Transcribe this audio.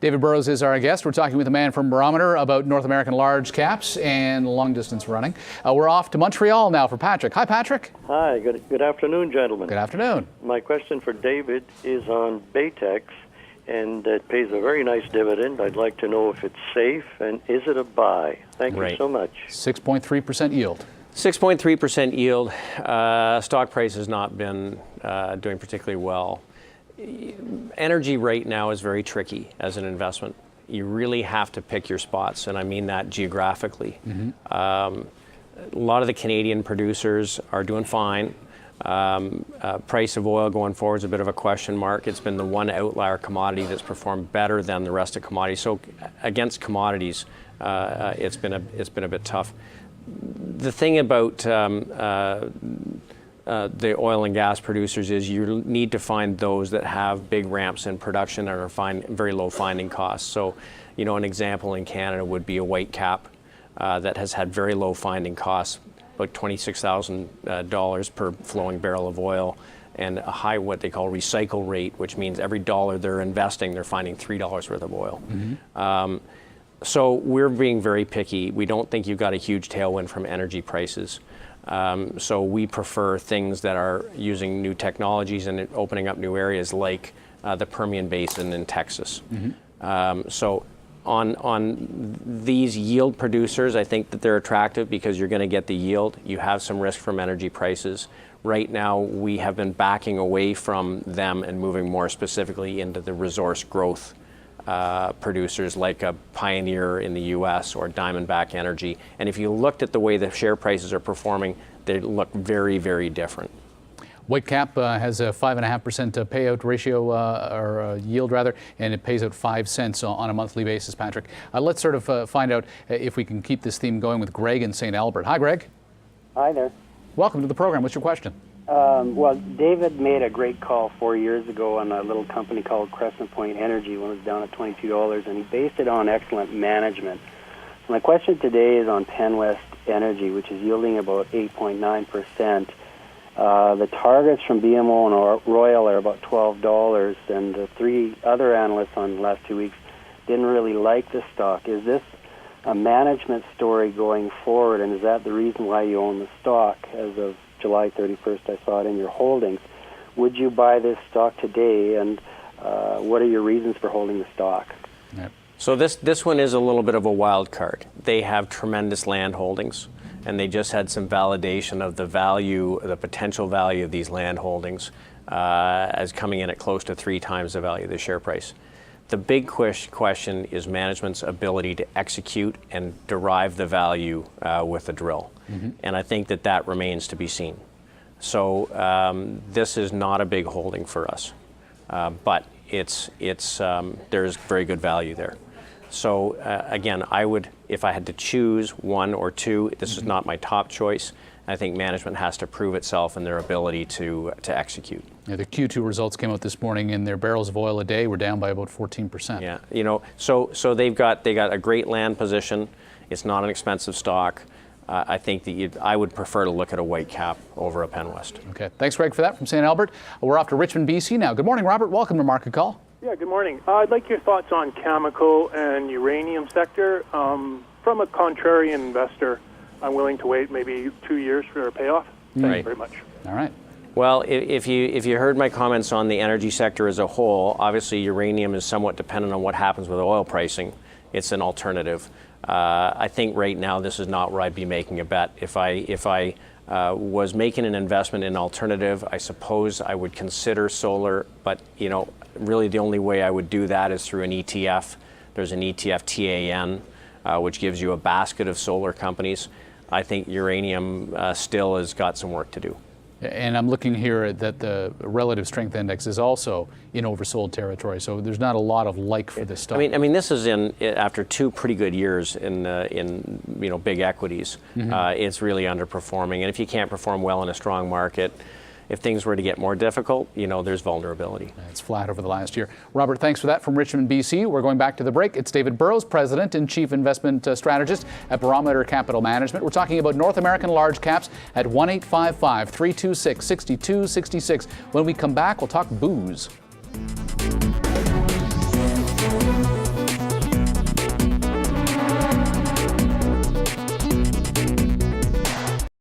David Burrows is our guest. We're talking with a man from Barometer about North American large caps and long distance running. We're off to Montreal now for Patrick. Hi, Patrick. Hi, good afternoon, gentlemen. Good afternoon. My question for David is on Baytex, and it pays a very nice dividend. I'd like to know if it's safe, and is it a buy? Thank you so much. 6.3% yield. 6.3% yield. Stock price has not been doing particularly well. Energy right now is very tricky as an investment. You really have to pick your spots, and I mean that geographically. A lot of the Canadian producers are doing fine. Price of oil going forward is a bit of a question mark. It's been the one outlier commodity that's performed better than the rest of commodities. So against commodities, it's been a bit tough. The thing about the oil and gas producers is you need to find those that have big ramps in production and are very low finding costs. So, you know, an example in Canada would be a Whitecap that has had very low finding costs, about $26,000 per flowing barrel of oil, and a high what they call recycle rate, which means every dollar they're investing, they're finding $3 worth of oil. So we're being very picky. We don't think you've got a huge tailwind from energy prices. So we prefer things that are using new technologies and opening up new areas like the Permian Basin in Texas. So on these yield producers, I think that they're attractive because you're going to get the yield. You have some risk from energy prices. Right now, we have been backing away from them and moving more specifically into the resource growth producers like a Pioneer in the U.S. or Diamondback Energy. And if you looked at the way the share prices are performing, they look very, very different. Whitecap has a 5.5% payout ratio, or yield rather, and it pays out 5 cents on a monthly basis, Patrick. Let's sort of find out if we can keep this theme going with Greg in St. Albert. Hi, Greg. Hi there. Welcome to the program. What's your question? Well, David made a great call 4 years ago on a little company called Crescent Point Energy when it was down at $22, and he based it on excellent management. So my question today is on Penwest Energy, which is yielding about 8.9%. The targets from BMO and Royal are about $12, and the three other analysts on the last 2 weeks didn't really like the stock. Is this a management story going forward, and is that the reason why you own the stock as of July 31st? I saw it in your holdings. Would you buy this stock today, and what are your reasons for holding the stock? So this one is a little bit of a wild card. They have tremendous land holdings, and they just had some validation of the value, the potential value of these land holdings as coming in at close to 3 times the value of the share price. The big question is management's ability to execute and derive the value with a drill. And I think that remains to be seen. So this is not a big holding for us, but there's very good value there. So again, I would, if I had to choose one or two, this is not my top choice. I think management has to prove itself in their ability to execute. Yeah, the Q2 results came out this morning, and their barrels of oil a day were down by about 14%. Yeah, you know, so they got a great land position. It's not an expensive stock. I think that I would prefer to look at a Whitecap over a Penwest. Okay, thanks, Greg, for that from St. Albert. We're off to Richmond, BC now. Good morning, Robert. Welcome to Market Call. Yeah, good morning. I'd like your thoughts on chemical and uranium sector. From a contrarian investor, I'm willing to wait maybe 2 years for a payoff. Thank you very much. All right. Well, if you heard my comments on the energy sector as a whole, obviously uranium is somewhat dependent on what happens with oil pricing. It's an alternative. I think right now this is not where I'd be making a bet. If I was making an investment in alternative, I suppose I would consider solar, but you know, really the only way I would do that is through an ETF. There's an ETF TAN, which gives you a basket of solar companies. I think uranium still has got some work to do. And I'm looking here that the relative strength index is also in oversold territory, so there's not a lot of like for this stock. I mean, this is after 2 pretty good years in you know, big equities. It's really underperforming, and if you can't perform well in a strong market, if things were to get more difficult, you know, there's vulnerability. It's flat over the last year. Robert, thanks for that from Richmond, BC. We're going back to the break. It's David Burrows, President and Chief Investment Strategist at Barometer Capital Management. We're talking about North American large caps at 1-855-326-6266. When we come back, we'll talk booze.